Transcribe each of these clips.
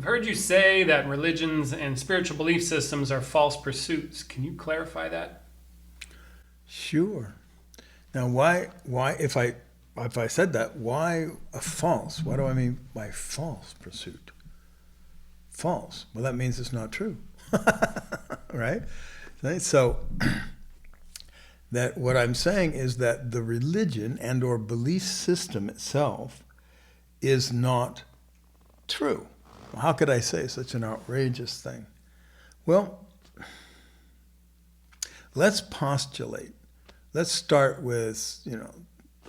I've heard you say that religions and spiritual belief systems are false pursuits. Can you clarify that? Sure. Now, if I said that, why a false? What do I mean by false pursuit? False. Well, that means it's not true, right? So that what I'm saying is that the religion and or belief system itself is not true. How could I say such an outrageous thing? Well, let's postulate. Let's start with,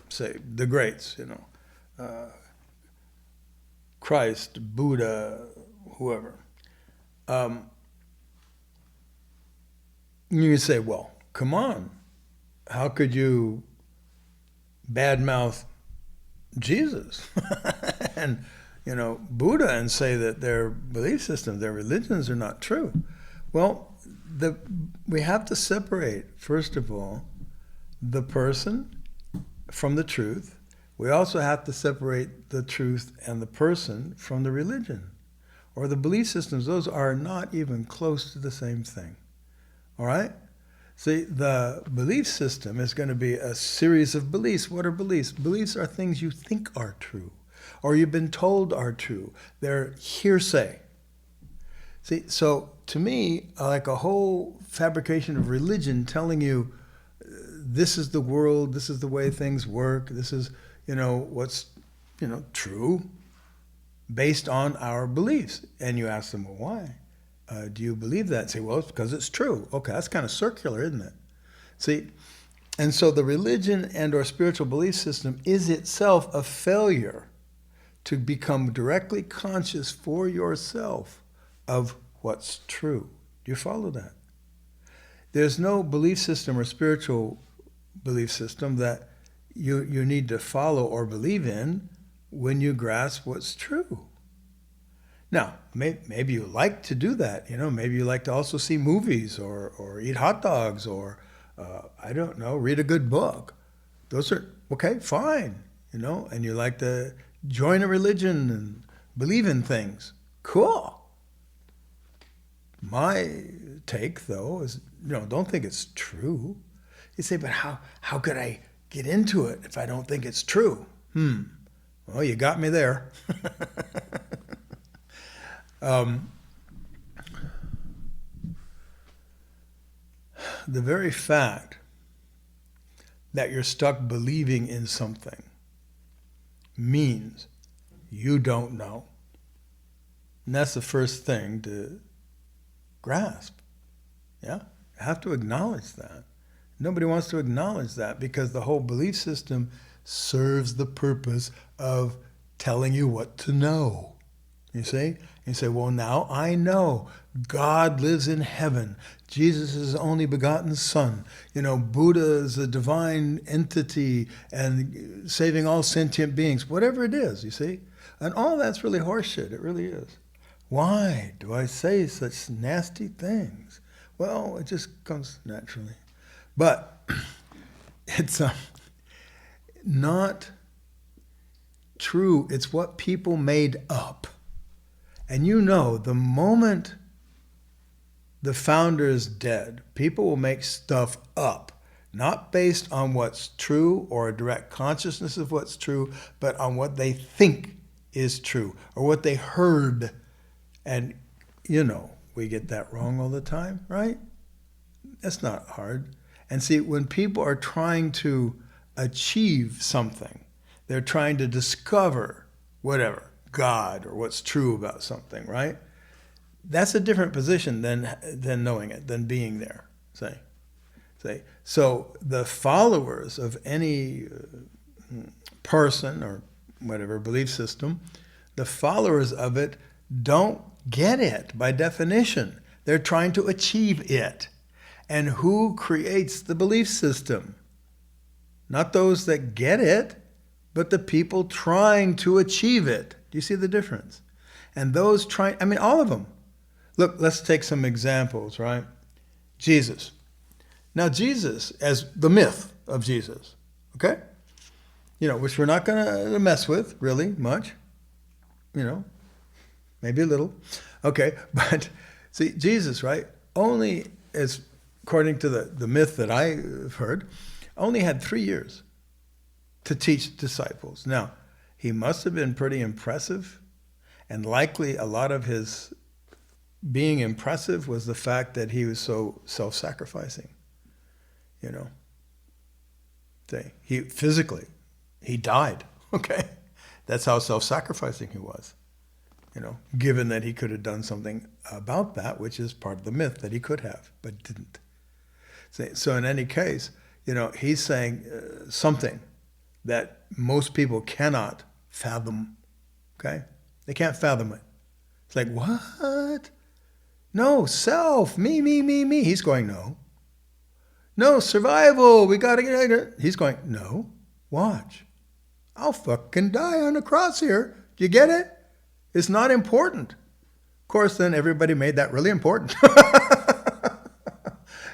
say the greats, Christ, Buddha, whoever. You say, well, come on. How could you badmouth Jesus and, Buddha and say that their belief systems, their religions are not true? Well, we have to separate, first of all, the person from the truth. We also have to separate the truth and the person from the religion or the belief systems. Those are not even close to the same thing. All right? See, the belief system is going to be a series of beliefs. What are beliefs? Beliefs are things you think are true or you've been told are true. They're hearsay. See, so to me, like a whole fabrication of religion telling you this is the world, this is the way things work, this is, what's, true based on our beliefs. And you ask them, well, why? Do you believe that? Say, well, it's because it's true. Okay, that's kind of circular, isn't it? See, and so the religion and or spiritual belief system is itself a failure to become directly conscious for yourself of what's true. Do you follow that? There's no belief system or spiritual belief system that you need to follow or believe in when you grasp what's true. Now, maybe you like to do that. Maybe you like to also see movies or eat hot dogs or, I don't know, read a good book. Those are, okay, fine, and you like to join a religion and believe in things. Cool. My take, though, is, don't think it's true. You say, but how could I get into it if I don't think it's true? Well, you got me there. The very fact that you're stuck believing in something means you don't know. And that's the first thing to grasp. Yeah? You have to acknowledge that. Nobody wants to acknowledge that because the whole belief system serves the purpose of telling you what to know. You see? You say, well, now I know God lives in heaven. Jesus is the only begotten Son. Buddha is a divine entity and saving all sentient beings. Whatever it is, you see? And all that's really horseshit. It really is. Why do I say such nasty things? Well, it just comes naturally. But it's not true. It's what people made up. And the moment the founder is dead, people will make stuff up, not based on what's true or a direct consciousness of what's true, but on what they think is true or what they heard. And, we get that wrong all the time, right? That's not hard. And see, when people are trying to achieve something, they're trying to discover whatever, God or what's true about something, right? That's a different position than knowing it, than being there, say. So the followers of any person or whatever belief system, the followers of it don't get it by definition. They're trying to achieve it. And who creates the belief system? Not those that get it, but the people trying to achieve it. Do you see the difference? And those all of them. Look, let's take some examples, right? Jesus. Now, Jesus, as the myth of Jesus, okay? Which we're not going to mess with, really, much. maybe a little. Okay, but see, Jesus, right, only, as according to the myth that I've heard, only had 3 years to teach disciples. Now, he must have been pretty impressive, and likely a lot of his being impressive was the fact that he was so self-sacrificing, you know. He physically, he died, okay? That's how self-sacrificing he was, you know, given that he could have done something about that, which is part of the myth that he could have, but didn't. So in any case, you know, he's saying something that most people cannot fathom, okay? They can't fathom it. It's like, what? No, self, me. He's going, no. No, survival, we got to get it. He's going, no, watch. I'll fucking die on the cross here. Do you get it? It's not important. Of course, then everybody made that really important.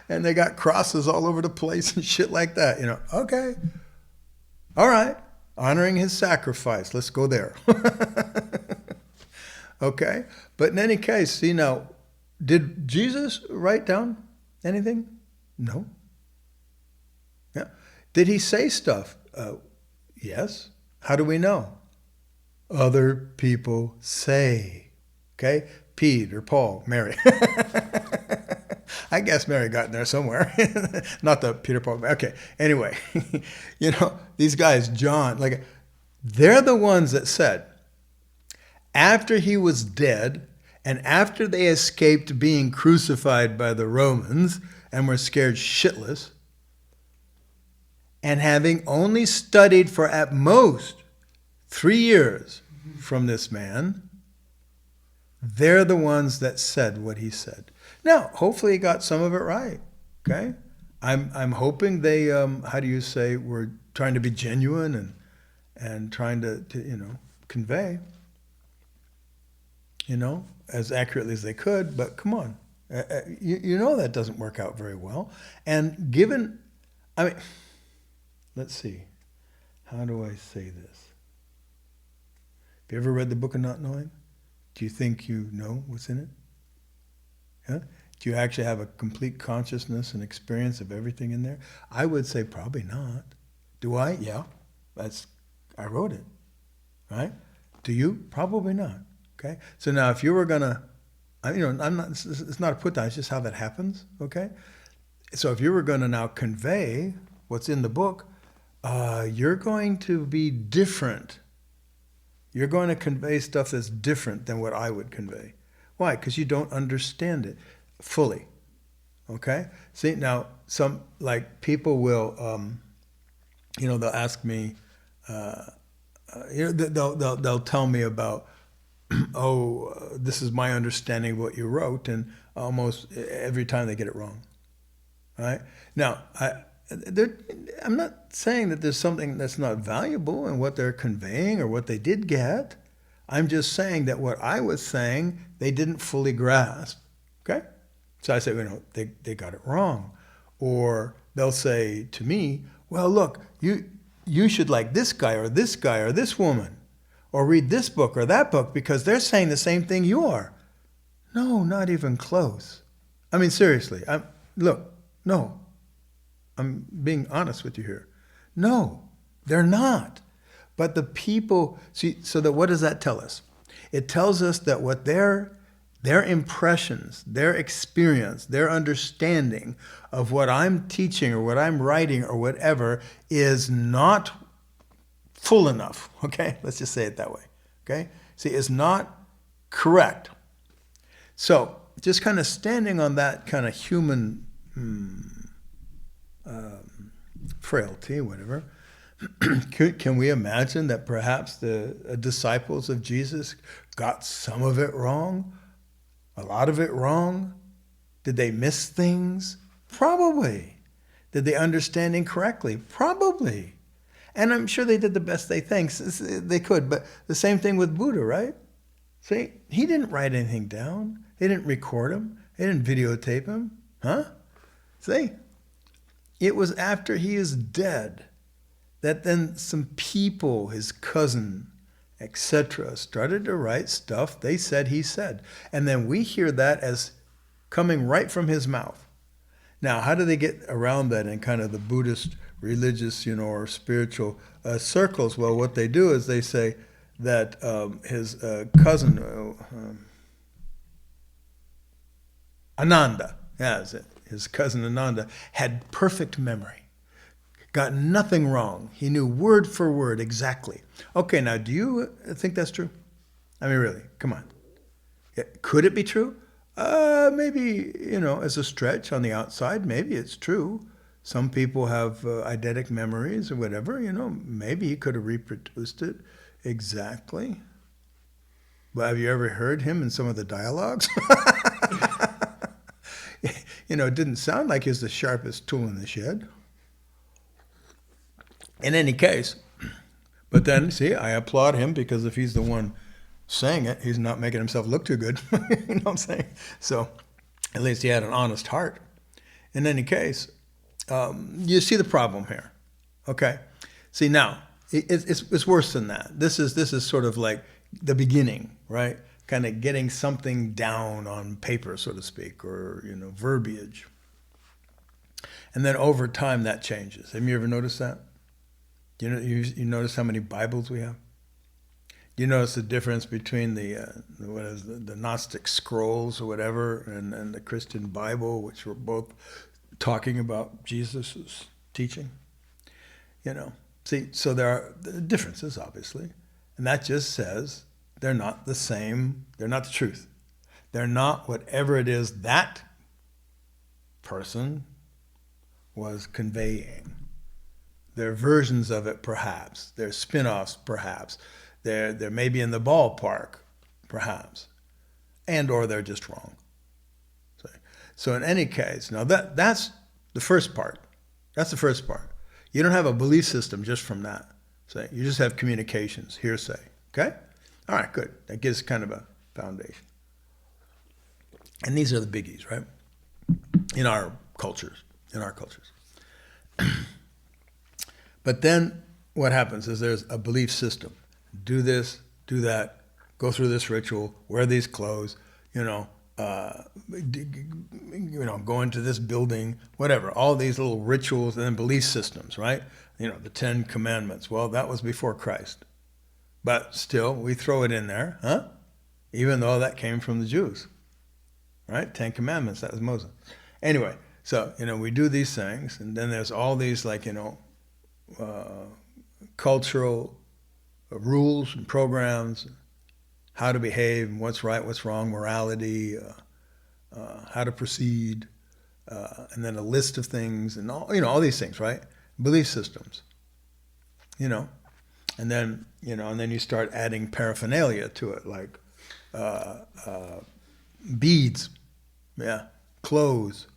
And they got crosses all over the place and shit like that. You know, okay. All right. Honoring his sacrifice. Let's go there. Okay. But in any case, see now, did Jesus write down anything? No. Yeah. Did he say stuff? Yes. How do we know? Other people say. Okay? Peter, Paul, Mary. I guess Mary got in there somewhere. Not the Peter, Paul. Okay. Anyway, you know, these guys, John, like, they're the ones that said, after he was dead and after they escaped being crucified by the Romans and were scared shitless, and having only studied for at most 3 years from this man, they're the ones that said what he said. Now, hopefully he got some of it right, okay? I'm hoping they, how do you say, were trying to be genuine and trying to you know, convey, you know, as accurately as they could, but come on. You know that doesn't work out very well. And given, I mean, let's see, how do I say this? Have you ever read the Book of Not Knowing? Do you think you know what's in it? Yeah? Do you actually have a complete consciousness and experience of everything in there? I would say probably not. Do I? Yeah. I wrote it. Right? Do you? Probably not. Okay? So now if you were going to, you know, it's not a put down, it's just how that happens. Okay? So if you were going to now convey what's in the book, you're going to be different. You're going to convey stuff that's different than what I would convey. Why? Because you don't understand it fully. Okay? See, now, some, like, people will, you know, they'll ask me, you know, they'll tell me about, this is my understanding of what you wrote, and almost every time they get it wrong. Right? Now, I'm not saying that there's something that's not valuable in what they're conveying or what they did get. I'm just saying that what I was saying, they didn't fully grasp. Okay? So I say, you know, they got it wrong. Or they'll say to me, well, look, you should like this guy or this woman, or read this book or that book because they're saying the same thing you are. No, not even close. I mean, seriously, no. I'm being honest with you here. No, they're not. But the people, see, so that what does that tell us? It tells us that what their impressions, their experience, their understanding of what I'm teaching or what I'm writing or whatever is not full enough, okay? Let's just say it that way, okay? See, it's not correct. So just kind of standing on that kind of human frailty, whatever, can we imagine that perhaps the disciples of Jesus got some of it wrong, a lot of it wrong? Did they miss things? Probably. Did they understand incorrectly? Probably. And I'm sure they did the best they could, but the same thing with Buddha, right? See, he didn't write anything down. They didn't record him. They didn't videotape him. Huh? See? It was after he is dead that then some people, his cousin etc., started to write stuff they said he said. And then we hear that as coming right from his mouth. Now, how do they get around that in kind of the Buddhist religious, or spiritual circles? Well, what they do is they say that his cousin, Ananda, his cousin Ananda, had perfect memory. Got nothing wrong. He knew word for word exactly. Okay, now do you think that's true? I mean, really, come on. Could it be true? Maybe, as a stretch on the outside, maybe it's true. Some people have eidetic memories or whatever, maybe he could have reproduced it exactly. But have you ever heard him in some of the dialogues? It didn't sound like he's the sharpest tool in the shed. In any case, but then, see, I applaud him because if he's the one saying it, he's not making himself look too good. You know what I'm saying? So at least he had an honest heart. In any case, you see the problem here. Okay? See, now, it's worse than that. This is sort of like the beginning, right? Kind of getting something down on paper, so to speak, or, verbiage. And then over time, that changes. Have you ever noticed that? You notice how many Bibles we have? Do you notice the difference between the Gnostic scrolls or whatever and the Christian Bible, which were both talking about Jesus' teaching? See, so there are differences, obviously, and that just says they're not the same. They're not the truth. They're not whatever it is that person was conveying. They're versions of it, perhaps. They're spin-offs, perhaps. They're maybe in the ballpark, perhaps. And or they're just wrong. So in any case, now that's the first part. That's the first part. You don't have a belief system just from that. So you just have communications, hearsay. Okay? All right, good. That gives kind of a foundation. And these are the biggies, right? In our cultures. But then what happens is there's a belief system. Do this, do that, go through this ritual, wear these clothes, go into this building, whatever. All these little rituals and then belief systems, right? The 10 Commandments. Well, that was before Christ. But still, we throw it in there, huh? Even though that came from the Jews, right? 10 Commandments, that was Moses. Anyway, so, we do these things, and then there's all these, cultural rules and programs, how to behave, and what's right, what's wrong, morality, how to proceed, and then a list of things, and all these things, right? Belief systems, and then you start adding paraphernalia to it, like beads, clothes,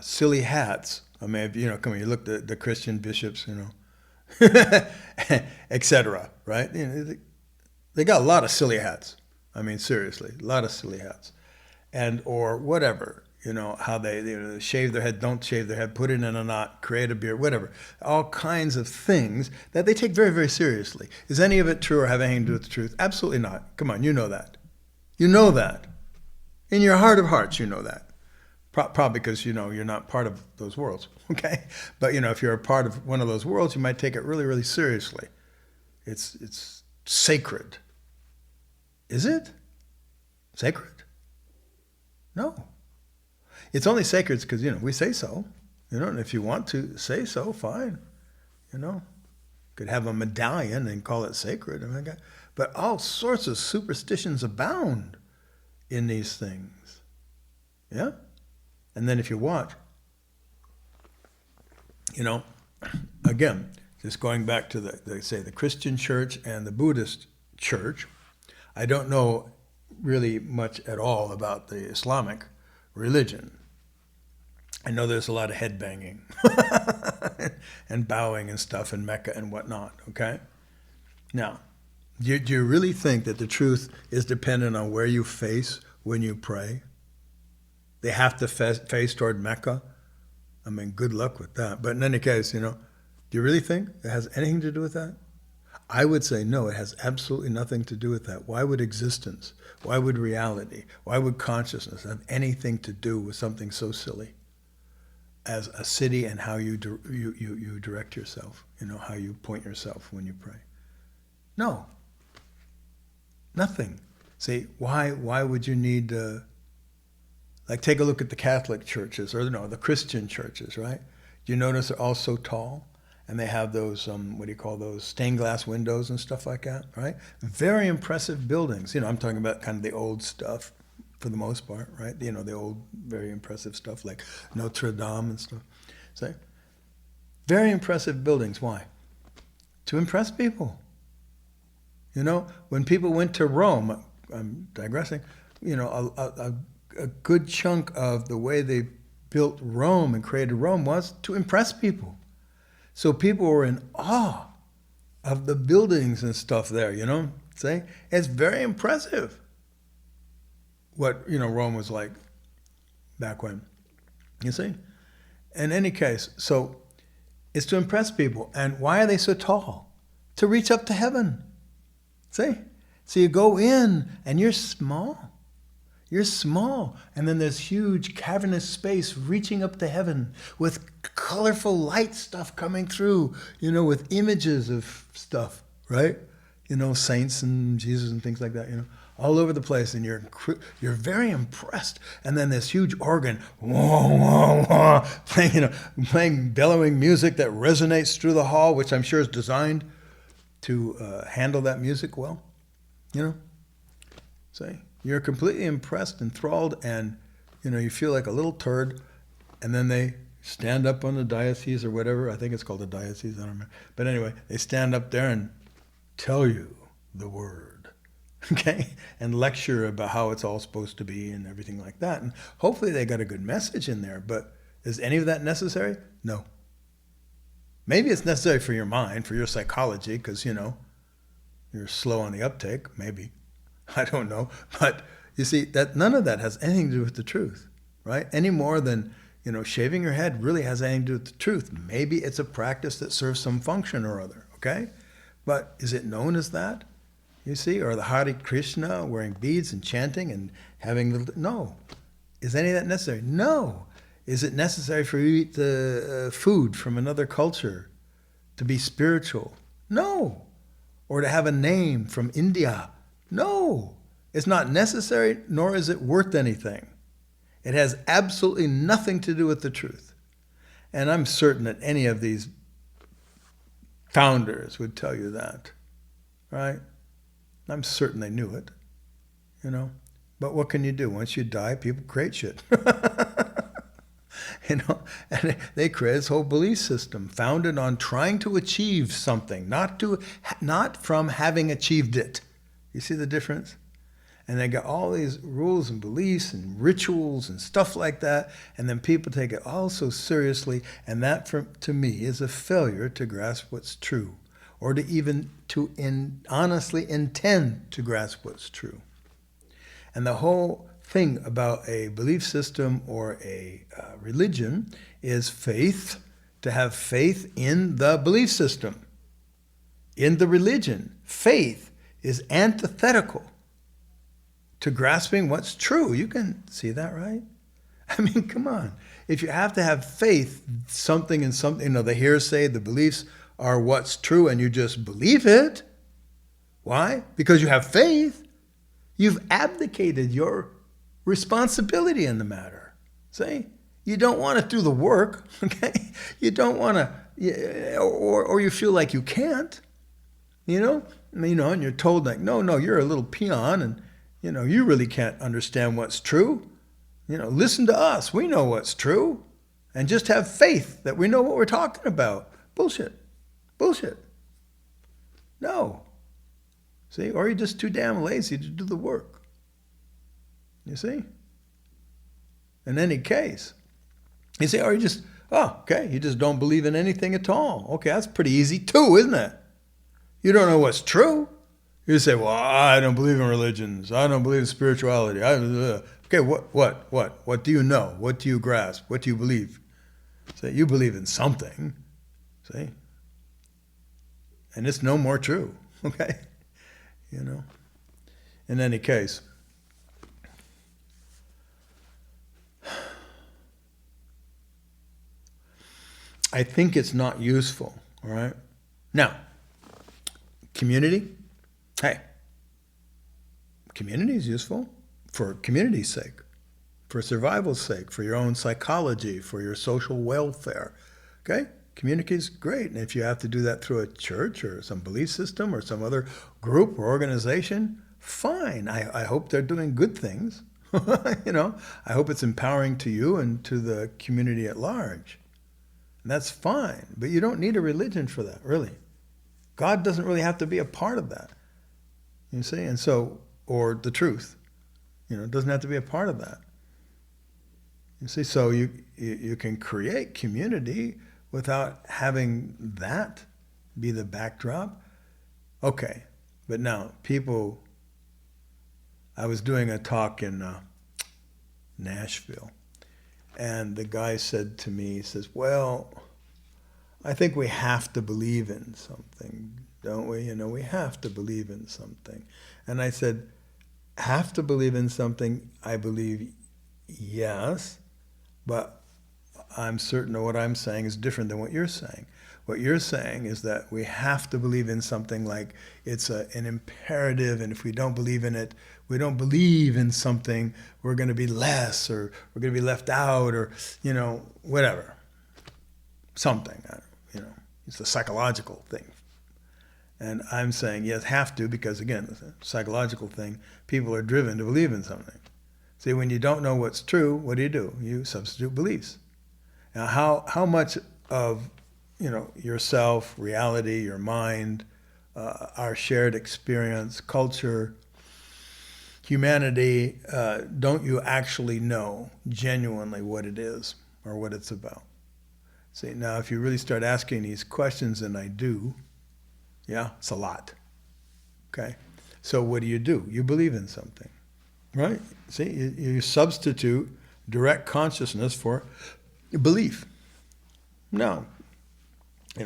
silly hats. I mean, you look at the Christian bishops, etc. Right? They got a lot of silly hats. I mean, seriously, a lot of silly hats, and or whatever. How they shave their head, don't shave their head, put it in a knot, create a beard, whatever. All kinds of things that they take very, very seriously. Is any of it true or have anything to do with the truth? Absolutely not. Come on, you know that. You know that. In your heart of hearts, you know that. Probably because, you're not part of those worlds, okay? But, if you're a part of one of those worlds, you might take it really, really seriously. It's sacred. Is it? Sacred? No. It's only sacred because, we say so. And if you want to say so, fine. Could have a medallion and call it sacred. But all sorts of superstitions abound in these things. Yeah? And then if you watch, again, just going back to the Christian church and the Buddhist church, I don't know really much at all about the Islamic religion. I know there's a lot of head banging and bowing and stuff in Mecca and whatnot, okay? Now, do you really think that the truth is dependent on where you face when you pray? They have to face toward Mecca? I mean, good luck with that. But in any case, do you really think it has anything to do with that? I would say no, it has absolutely nothing to do with that. Why would existence, why would reality, why would consciousness have anything to do with something so silly as a city and how you direct yourself, how you point yourself when you pray? No, nothing. See, why would you need, like take a look at the Catholic churches, or no, the Christian churches, right? Do you notice they're all so tall? And they have those, what do you call those, stained glass windows and stuff like that, right? Very impressive buildings. I'm talking about kind of the old stuff for the most part, right? The old, very impressive stuff like Notre Dame and stuff. So, very impressive buildings. Why? To impress people. When people went to Rome, I'm digressing, a good chunk of the way they built Rome and created Rome was to impress people. So people were in awe of the buildings and stuff there, See? It's very impressive what, Rome was like back when. You see? In any case, so it's to impress people. And why are they so tall? To reach up to heaven. See? So you go in and you're small. You're small. And then there's huge cavernous space reaching up to heaven with colorful light stuff coming through, with images of stuff, right? Saints and Jesus and things like that, all over the place. And you're very impressed. And then this huge organ, whoa, whoa, whoa, playing bellowing music that resonates through the hall, which I'm sure is designed to handle that music well, See? You're completely impressed, enthralled, and you feel like a little turd. And then they stand up on the diocese or whatever. I think it's called a diocese. I don't remember. But anyway, they stand up there and tell you the word, okay, and lecture about how it's all supposed to be and everything like that. And hopefully they got a good message in there. But is any of that necessary? No. Maybe it's necessary for your mind, for your psychology, because you're slow on the uptake. Maybe. I don't know. But you see, that none of that has anything to do with the truth, right? Any more than, shaving your head really has anything to do with the truth. Maybe it's a practice that serves some function or other, okay? But is it known as that? You see? Or the Hare Krishna, wearing beads and chanting and having little... No. Is any of that necessary? No. Is it necessary for you to eat food from another culture to be spiritual? No. Or to have a name from India? No, it's not necessary, nor is it worth anything. It has absolutely nothing to do with the truth. And I'm certain that any of these founders would tell you that, right? I'm certain they knew it, But what can you do? Once you die, people create shit. And they create this whole belief system founded on trying to achieve something, not from having achieved it. You see the difference? And they got all these rules and beliefs and rituals and stuff like that, and then people take it all so seriously, and that, to me, is a failure to grasp what's true, or honestly intend to grasp what's true. And the whole thing about a belief system or a religion is faith, to have faith in the belief system. In the religion, faith is antithetical to grasping what's true. You can see that, right? I mean, come on. If you have to have faith, something in something, the hearsay, the beliefs are what's true, and you just believe it. Why? Because you have faith. You've abdicated your responsibility in the matter. See? You don't want to do the work, okay? You don't want to, or you feel like you can't, and you're told like, no, you're a little peon, and you really can't understand what's true. Listen to us. We know what's true, and just have faith that we know what we're talking about. Bullshit. No. See, or you're just too damn lazy to do the work. You see? In any case, you say, or you just, you just don't believe in anything at all. Okay, that's pretty easy too, isn't it? You don't know what's true. You say, well, I don't believe in religions. I don't believe in spirituality. Okay, what do you know? What do you grasp? What do you believe? Say, you believe in something. See? And it's no more true, okay? In any case, I think it's not useful, all right? Now, community, hey, community is useful for community's sake, for survival's sake, for your own psychology, for your social welfare, okay? Community is great, and if you have to do that through a church or some belief system or some other group or organization, fine. I hope they're doing good things. I hope it's empowering to you and to the community at large. And that's fine, but you don't need a religion for that, really. God doesn't really have to be a part of that, you see? And so, or the truth, it doesn't have to be a part of that. You see, so you can create community without having that be the backdrop. Okay, but now I was doing a talk in Nashville, and the guy said to me, he says, well, I think we have to believe in something, don't we? We have to believe in something. And I said, have to believe in something, I believe, yes, but I'm certain that what I'm saying is different than what you're saying. What you're saying is that we have to believe in something like it's an imperative, and if we don't believe in it, we don't believe in something, we're going to be less, or we're going to be left out, or, whatever. Something, it's a psychological thing. And I'm saying, yes, have to, because again, it's a psychological thing. People are driven to believe in something. See, when you don't know what's true, what do? You substitute beliefs. Now, how much of yourself, reality, your mind, our shared experience, culture, humanity, don't you actually know genuinely what it is or what it's about? See, now if you really start asking these questions, and I do, yeah, it's a lot. Okay? So what do? You believe in something, right? See, you substitute direct consciousness for belief. Now,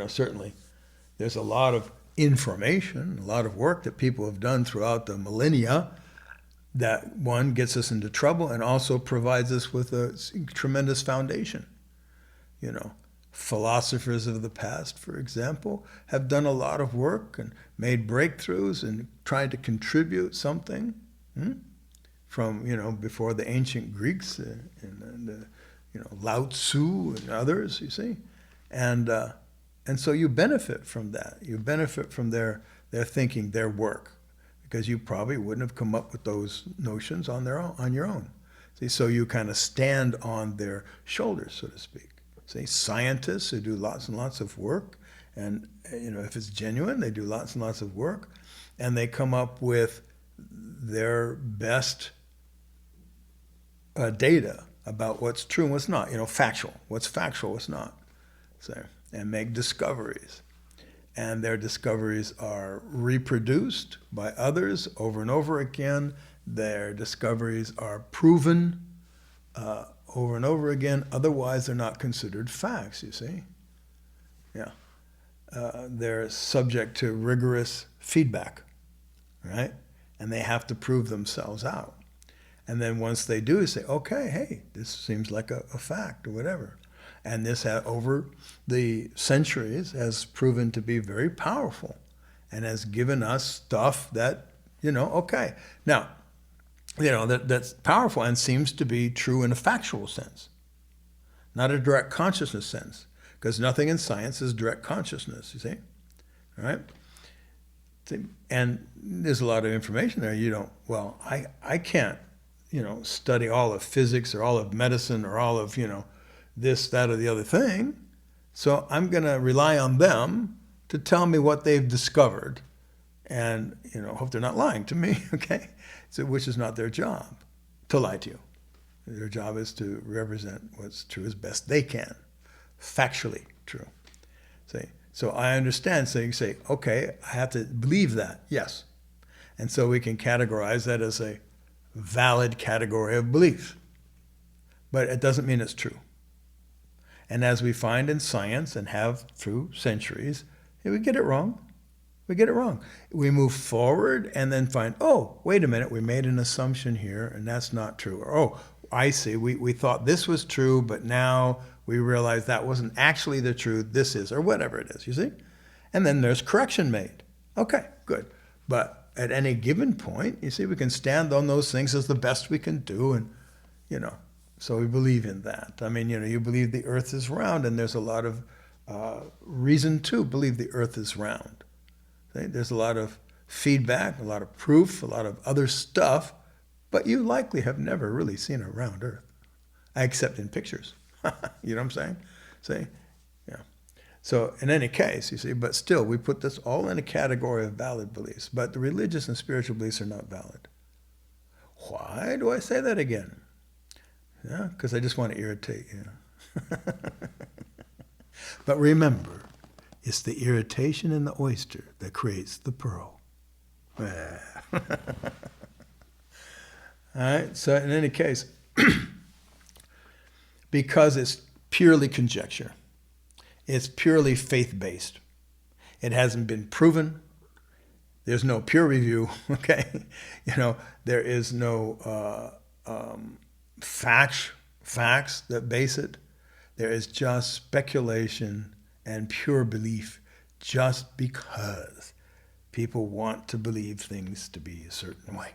certainly there's a lot of information, a lot of work that people have done throughout the millennia that, one, gets us into trouble and also provides us with a tremendous foundation. Philosophers of the past, for example, have done a lot of work and made breakthroughs and tried to contribute something from, before the ancient Greeks and Lao Tzu and others, you see. And so you benefit from that. You benefit from their thinking, their work, because you probably wouldn't have come up with those notions on your own. See, so you kind of stand on their shoulders, so to speak. See, scientists who do lots and lots of work, and if it's genuine, they do lots and lots of work, and they come up with their best data about what's true and what's not. Factual. What's factual, what's not. So, and make discoveries. And their discoveries are reproduced by others over and over again. Their discoveries are proven over and over again. Otherwise, they're not considered facts, you see. Yeah. They're subject to rigorous feedback, right? And they have to prove themselves out. And then once they do, say, okay, hey, this seems like a fact or whatever. And this, over the centuries, has proven to be very powerful and has given us stuff that, okay. Now, that's powerful and seems to be true in a factual sense, not a direct consciousness sense, because nothing in science is direct consciousness, you see, all right? And there's a lot of information there. I can't, study all of physics or all of medicine or all of, this, that, or the other thing. So I'm going to rely on them to tell me what they've discovered. And, hope they're not lying to me, okay? So, which is not their job, to lie to you. Their job is to represent what's true as best they can, factually true. See? So I understand. So you say, okay, I have to believe that, yes. And so we can categorize that as a valid category of belief. But it doesn't mean it's true. And as we find in science and have through centuries, we get it wrong. We get it wrong. We move forward and then find, oh, wait a minute, we made an assumption here and that's not true. Or, oh, I see, we thought this was true, but now we realize that wasn't actually the truth, this is, or whatever it is, you see? And then there's correction made. Okay, good. But at any given point, you see, we can stand on those things as the best we can do, and, so we believe in that. I mean, you believe the earth is round, and there's a lot of reason to believe the earth is round. See? There's a lot of feedback, a lot of proof, a lot of other stuff, but you likely have never really seen a round earth, except in pictures. You know what I'm saying? See? Yeah. So in any case, you see, but still, we put this all in a category of valid beliefs, but the religious and spiritual beliefs are not valid. Why do I say that again? Yeah, because I just want to irritate you. But remember, it's the irritation in the oyster that creates the pearl. All right, so in any case, because it's purely conjecture, it's purely faith-based. It hasn't been proven. There's no peer review, okay? There is no facts that base it. There is just speculation and pure belief just because people want to believe things to be a certain way.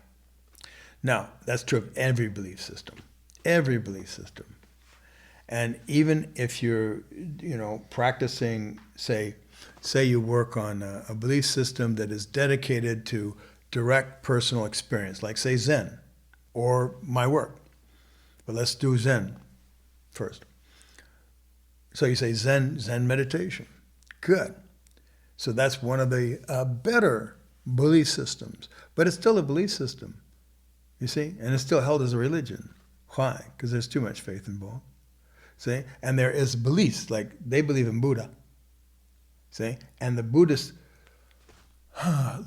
Now, that's true of every belief system. Every belief system. And even if you're, practicing, say you work on a belief system that is dedicated to direct personal experience, like say Zen or my work. But let's do Zen first. So you say Zen meditation. Good. So that's one of the better belief systems. But it's still a belief system, you see? And it's still held as a religion. Why? Because there's too much faith involved. See? And there is beliefs, like they believe in Buddha. See? And the Buddhists,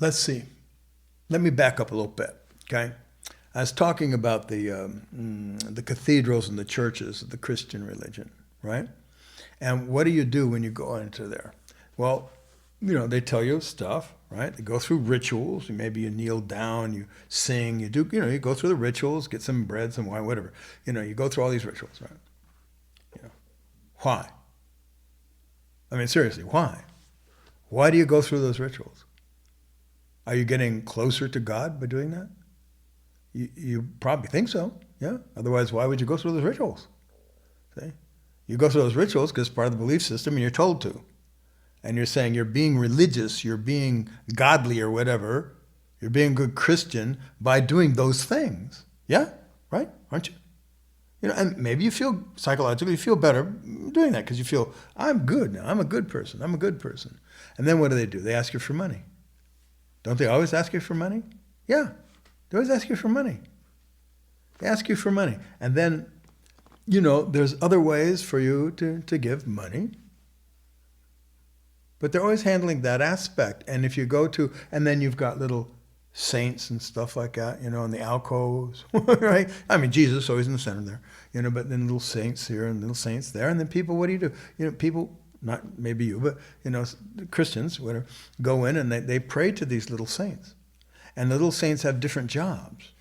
let's see. Let me back up a little bit, okay? I was talking about the cathedrals and the churches of the Christian religion, right? And what do you do when you go into there? Well, they tell you stuff, right? They go through rituals. Maybe you kneel down, you sing, you do, you go through the rituals, get some bread, some wine, whatever. You go through all these rituals, right? Why? I mean, seriously, why? Why do you go through those rituals? Are you getting closer to God by doing that? You probably think so, yeah? Otherwise, why would you go through those rituals? See? You go through those rituals because it's part of the belief system and you're told to. And you're saying you're being religious, you're being godly or whatever, you're being a good Christian by doing those things. Yeah? Right? Aren't you? And maybe you feel psychologically, you feel better doing that because you feel, I'm good now. I'm a good person. I'm a good person. And then what do? They ask you for money. Don't they always ask you for money? Yeah. They always ask you for money. They ask you for money. And then, there's other ways for you to give money. But they're always handling that aspect. And if you go to, and then you've got little saints and stuff like that, in the alcoves, right? I mean, Jesus always in the center there, but then little saints here and little saints there. And then people, what do? People, not maybe you, but, Christians, whatever, go in and they pray to these little saints. And the little saints have different jobs,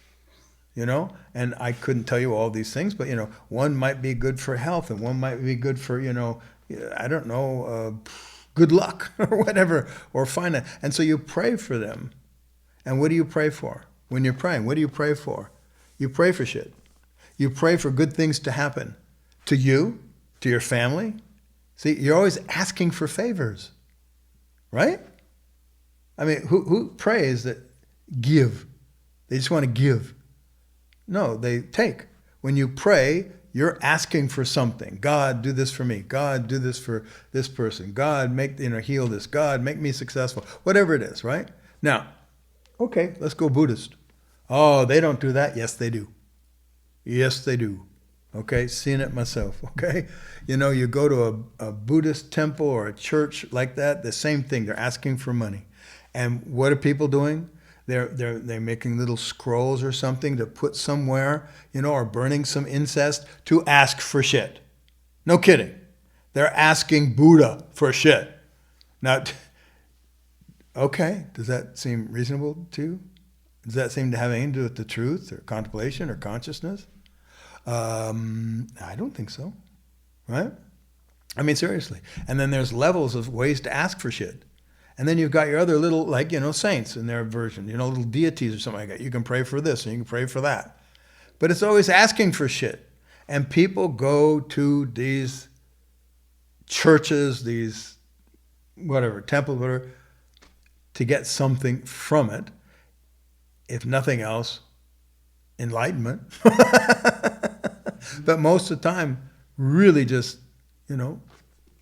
and I couldn't tell you all these things, but, one might be good for health and one might be good for, I don't know, good luck or whatever, or finance. And so you pray for them. And what do you pray for? When you're praying, what do you pray for? You pray for shit. You pray for good things to happen to you, to your family. See, you're always asking for favors, right? I mean, who prays that give? They just want to give. No, they take. When you pray, you're asking for something. God, do this for me. God, do this for this person. God, heal this. God, make me successful. Whatever it is, right? Now, okay, let's go Buddhist. Oh, they don't do that. Yes, they do. Yes, they do. Okay, seen it myself, okay? You go to a Buddhist temple or a church like that, the same thing. They're asking for money. And what are people doing? They're making little scrolls or something to put somewhere, or burning some incense to ask for shit. No kidding. They're asking Buddha for shit. Now, Okay, does that seem reasonable to you? Does that seem to have anything to do with the truth or contemplation or consciousness? I don't think so, right? I mean, seriously. And then there's levels of ways to ask for shit. And then you've got your other little, like, saints in their version, little deities or something like that. You can pray for this and you can pray for that. But it's always asking for shit. And people go to these churches, these whatever, temples, whatever, to get something from it. If nothing else, enlightenment. But most of the time, really just,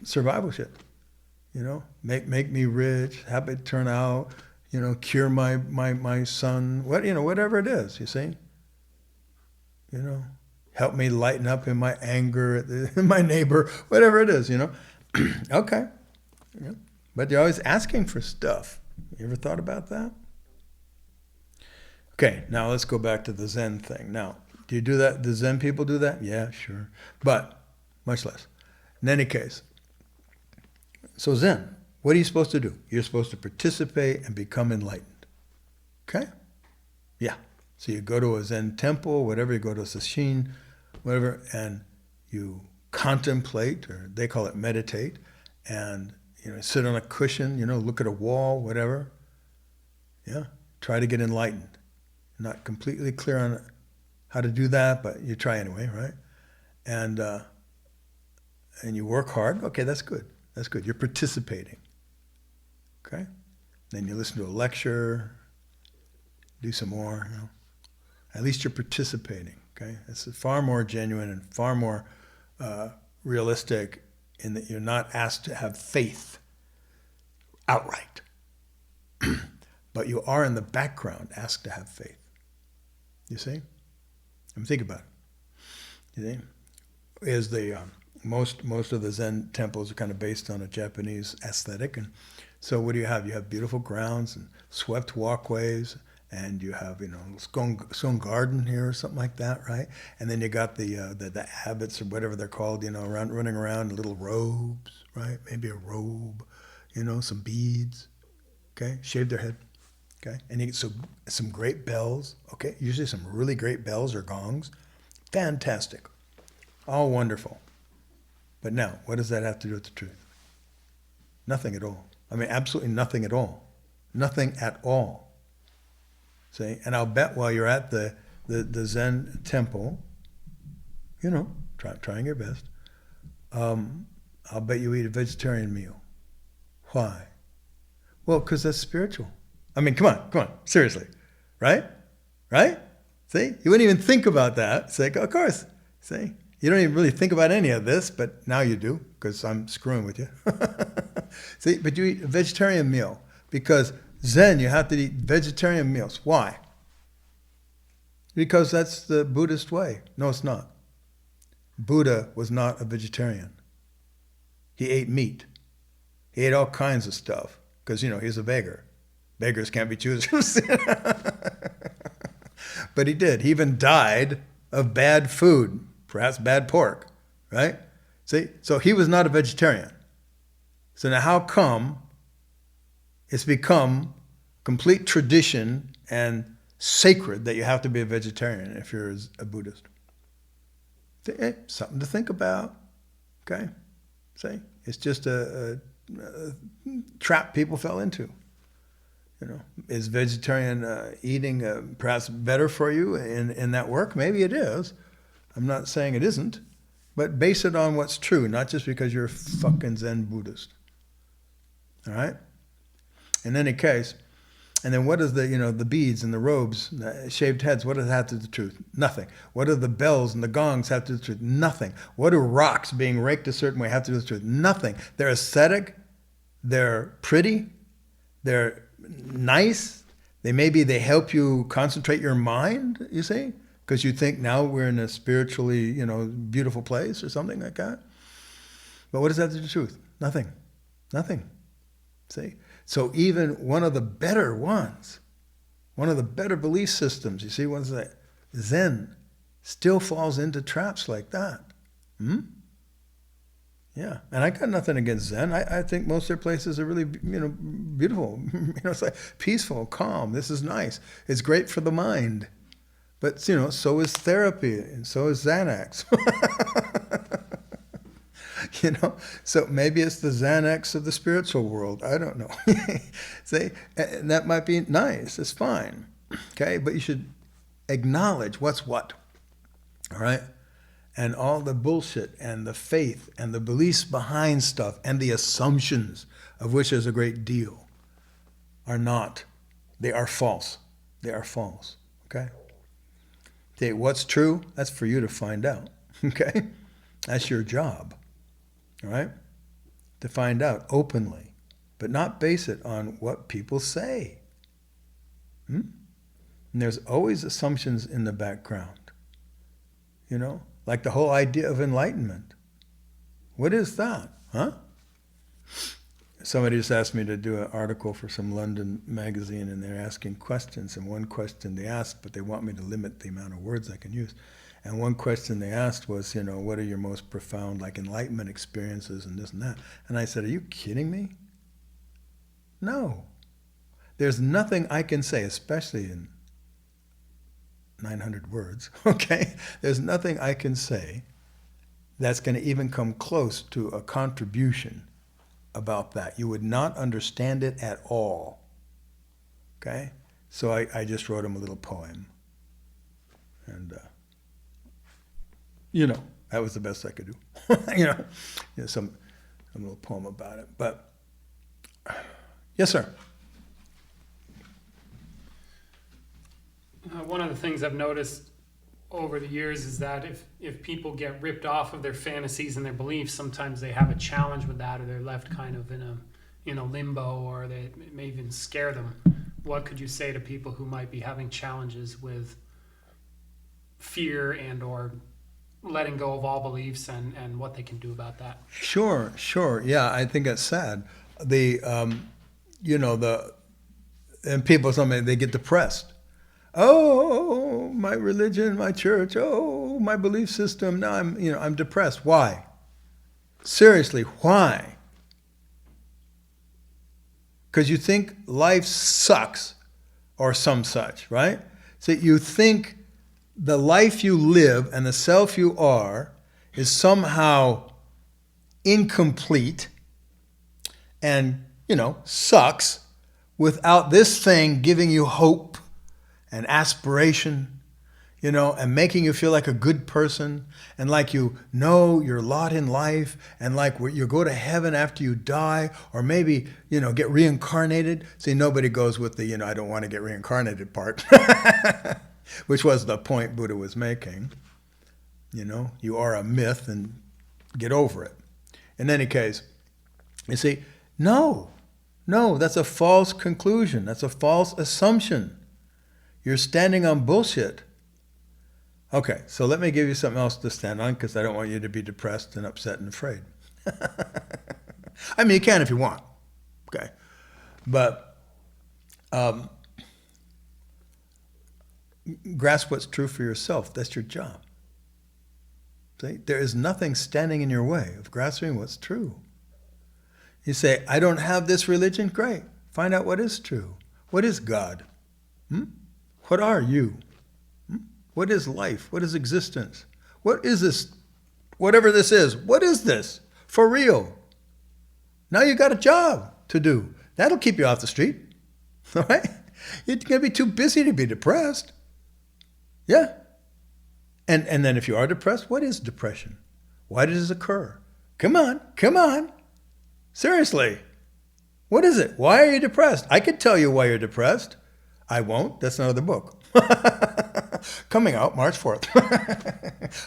survival shit. Make me rich, have it turn out, cure my son, whatever it is, you see? Help me lighten up in my anger at my neighbor, whatever it is, Okay. Yeah. But you're always asking for stuff. You ever thought about that? Okay, now let's go back to the Zen thing. Now, do you do that? Do Zen people do that? Yeah, sure. But much less. In any case, so Zen, what are you supposed to do? You're supposed to participate and become enlightened. Okay? Yeah. So you go to a Zen temple, whatever, you go to a sesshin, whatever, and you contemplate, or they call it meditate, and sit on a cushion, look at a wall, whatever. Yeah. Try to get enlightened. Not completely clear on how to do that, but you try anyway, right? And you work hard. Okay, that's good. That's good. You're participating. Okay? Then you listen to a lecture, do some more. At least you're participating. Okay? It's far more genuine and far more realistic in that you're not asked to have faith outright. But you are in the background asked to have faith. You see? I mean, think about it. You see? Is the most of the Zen temples are kind of based on a Japanese aesthetic, and so what do you have? You have beautiful grounds and swept walkways, and you have stone garden here or something like that, right? And then you got the abbots or whatever they're called, running around in little robes, right? Maybe a robe, some beads, okay? Shave their head. Okay, and you get some great bells. Okay, usually some really great bells or gongs. Fantastic, all wonderful. But now, what does that have to do with the truth? Nothing at all. I mean, absolutely nothing at all. Nothing at all. See, and I'll bet while you're at the Zen temple, trying your best, I'll bet you eat a vegetarian meal. Why? Well, because that's spiritual. I mean, come on, seriously, right? See, you wouldn't even think about that. It's like, of course, see, you don't even really think about any of this, but now you do, because I'm screwing with you. See, but you eat a vegetarian meal, because Zen, you have to eat vegetarian meals. Why? Because that's the Buddhist way. No, it's not. Buddha was not a vegetarian. He ate meat. He ate all kinds of stuff, because, he's a beggar. Beggars can't be choosers. But he did. He even died of bad food, perhaps bad pork, right? See? So he was not a vegetarian. So now how come it's become complete tradition and sacred that you have to be a vegetarian if you're a Buddhist? See, something to think about, okay? See? It's just a trap people fell into. Is vegetarian eating perhaps better for you in that work? Maybe it is. I'm not saying it isn't, but base it on what's true, not just because you're a fucking Zen Buddhist. All right? In any case, and then what is the beads and the robes, the shaved heads, what does that have to do with the truth? Nothing. What do the bells and the gongs have to do with the truth? Nothing. What do rocks being raked a certain way have to do with the truth? Nothing. They're aesthetic, they're pretty, they're nice. They help you concentrate your mind, you see? Because you think now we're in a spiritually, beautiful place or something like that. But what does that have to do with the truth? Nothing. See? So even one of the better ones, one of the better belief systems, you see, one's like Zen, still falls into traps like that. Yeah, and I got nothing against Zen. I think most of their places are really, beautiful. It's like peaceful, calm. This is nice. It's great for the mind. But, so is therapy, and so is Xanax. So maybe it's the Xanax of the spiritual world. I don't know. See, and that might be nice. It's fine. Okay, but you should acknowledge what's what. All right? And all the bullshit and the faith and the beliefs behind stuff and the assumptions, of which there's a great deal, are not. They are false. They are false. Okay? Okay, what's true? That's for you to find out. Okay? That's your job. All right? To find out openly, but not base it on what people say. And there's always assumptions in the background. Like the whole idea of enlightenment. What is that? Huh? Somebody just asked me to do an article for some London magazine, and they're asking questions. And one question they asked, but they want me to limit the amount of words I can use. And one question they asked was, what are your most profound, enlightenment experiences and this and that? And I said, are you kidding me? No. There's nothing I can say, especially in 900 words, okay? There's nothing I can say that's going to even come close to a contribution about that. You would not understand it at all, okay? So I just wrote him a little poem. And, that was the best I could do. Some little poem about it. But, yes, sir. One of the things I've noticed over the years is that if people get ripped off of their fantasies and their beliefs, sometimes they have a challenge with that, or they're left kind of in a limbo, or it may even scare them. What could you say to people who might be having challenges with fear and or letting go of all beliefs, and what they can do about that? Sure. Yeah, I think it's sad. And people, they get depressed. Oh, my religion, my church, oh, my belief system. Now I'm depressed. Why? Seriously, why? Because you think life sucks or some such, right? So you think the life you live and the self you are is somehow incomplete and, sucks without this thing giving you hope and aspiration, and making you feel like a good person, and like you know your lot in life, and like you go to heaven after you die, or maybe, get reincarnated. See, nobody goes with the, I don't want to get reincarnated part, which was the point Buddha was making. You are a myth and get over it. In any case, you see, no, that's a false conclusion. That's a false assumption. You're standing on bullshit. Okay, so let me give you something else to stand on, because I don't want you to be depressed and upset and afraid. I mean, you can if you want, okay? But grasp what's true for yourself. That's your job. See? There is nothing standing in your way of grasping what's true. You say, I don't have this religion? Great. Find out what is true. What is God? What are you? What is life? What is existence? What is this? Whatever this is, what is this? For real. Now you got a job to do. That'll keep you off the street. All right? You're going to be too busy to be depressed. Yeah. And then if you are depressed, what is depression? Why does it occur? Come on. Seriously. What is it? Why are you depressed? I could tell you why you're depressed. I won't. That's another book. Coming out March 4th.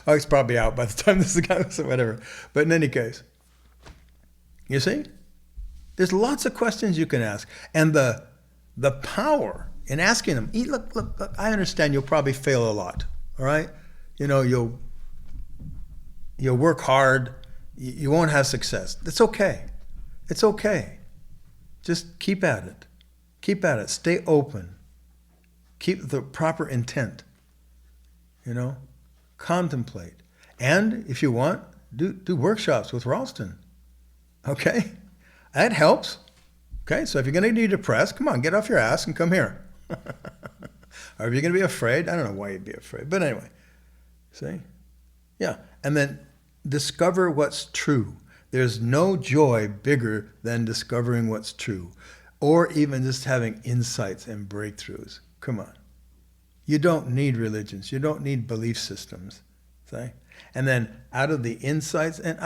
Oh, it's probably out by the time this is out, so whatever. But in any case, you see, there's lots of questions you can ask. And the power in asking them, look, I understand you'll probably fail a lot, all right? You'll work hard. You won't have success. It's okay. It's okay. Just keep at it. Stay open. Keep the proper intent. Contemplate. And if you want, do workshops with Ralston. Okay? That helps. Okay? So if you're going to be depressed, come on, get off your ass and come here. Or if you're going to be afraid, I don't know why you'd be afraid. But anyway, see? Yeah. And then discover what's true. There's no joy bigger than discovering what's true, or even just having insights and breakthroughs. Come on. You don't need religions. You don't need belief systems. See? And then out of the insights, and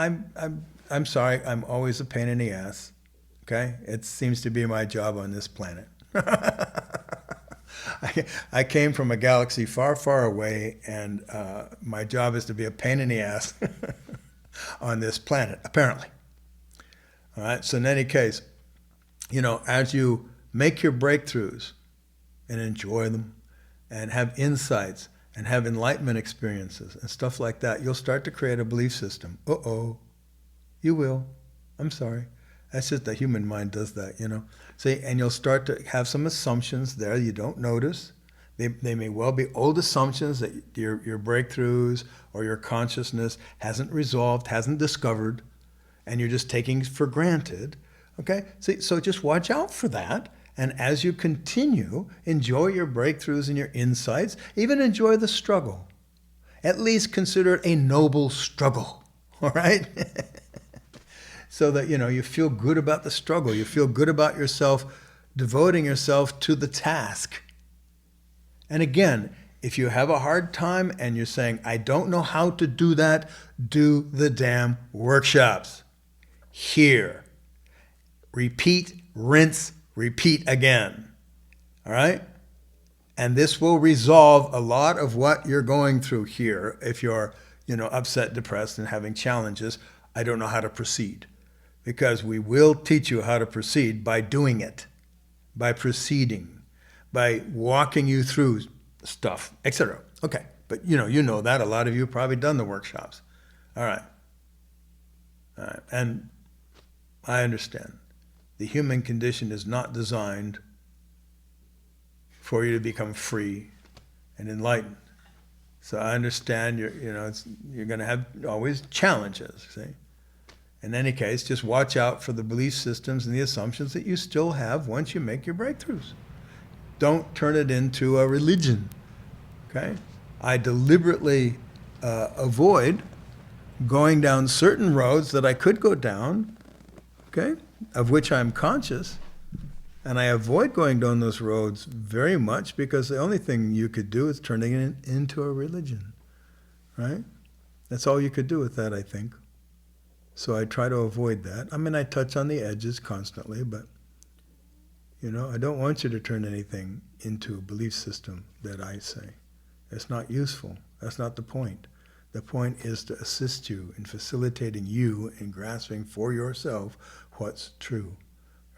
I'm sorry, I'm always a pain in the ass. Okay? It seems to be my job on this planet. I came from a galaxy far, far away, and my job is to be a pain in the ass on this planet, apparently. All right, so in any case, as you make your breakthroughs and enjoy them and have insights and have enlightenment experiences and stuff like that, you'll start to create a belief system. Uh-oh, you will. I'm sorry. That's just the human mind does that, See, and you'll start to have some assumptions there you don't notice. They may well be old assumptions that your breakthroughs or your consciousness hasn't resolved, hasn't discovered, and you're just taking for granted. Okay? See, so just watch out for that. And as you continue, enjoy your breakthroughs and your insights. Even enjoy the struggle. At least consider it a noble struggle. All right? So that, you feel good about the struggle. You feel good about yourself, devoting yourself to the task. And again, if you have a hard time and you're saying, I don't know how to do that, do the damn workshops. Here. Repeat, rinse, repeat again. All right? And this will resolve a lot of what you're going through here. If you're, upset, depressed, and having challenges, I don't know how to proceed. Because we will teach you how to proceed by doing it, by proceeding, by walking you through stuff, etc. Okay, but you know that. A lot of you have probably done the workshops. All right. And I understand. The human condition is not designed for you to become free and enlightened. So I understand you're going to have always challenges, see? In any case, just watch out for the belief systems and the assumptions that you still have once you make your breakthroughs. Don't turn it into a religion, okay? I deliberately avoid going down certain roads that I could go down, okay, of which I'm conscious, and I avoid going down those roads very much because the only thing you could do is turning it into a religion, right? That's all you could do with that, I think. So I try to avoid that. I mean, I touch on the edges constantly, but, I don't want you to turn anything into a belief system that I say. It's not useful. That's not the point. The point is to assist you in facilitating you in grasping for yourself what's true,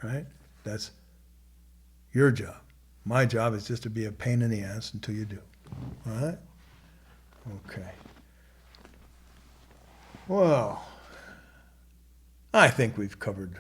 right? That's your job. My job is just to be a pain in the ass until you do, all right? Okay. Well, I think we've covered